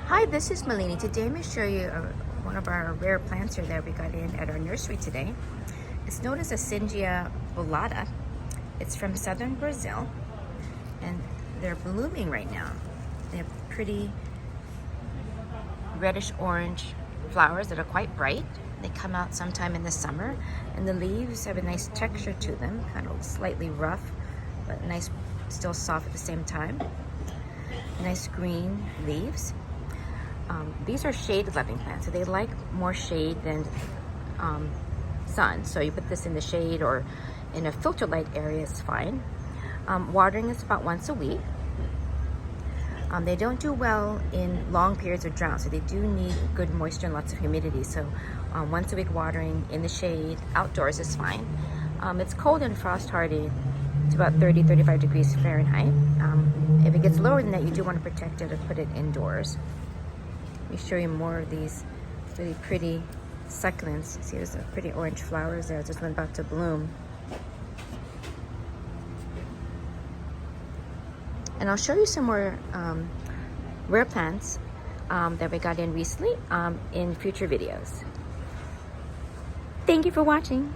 Hi, this is Malini. Today I'm going to show you one of our rare plants here that we got in at our nursery today. It's known as a Sinningia bullata. It's from southern Brazil and they're blooming right now. They have pretty reddish orange flowers that are quite bright. They come out sometime in the summer, and the leaves have a nice texture to them, kind of slightly rough, but nice, still soft at the same time. Nice green leaves. These are shade-loving plants, so they like more shade than sun. So you put this in the shade or in a filter light area is fine. Watering is about once a week. They don't do well in long periods of drought, so they do need good moisture and lots of humidity. So once a week watering in the shade, outdoors is fine. It's cold and frost hardy. It's about 30-35 degrees Fahrenheit. If it gets lower than that, you do want to protect it and put it indoors. Let me show you more of these really pretty succulents. See, there's a pretty orange flowers there. There's one about to bloom. And I'll show you some more rare plants that we got in recently in future videos. Thank you for watching.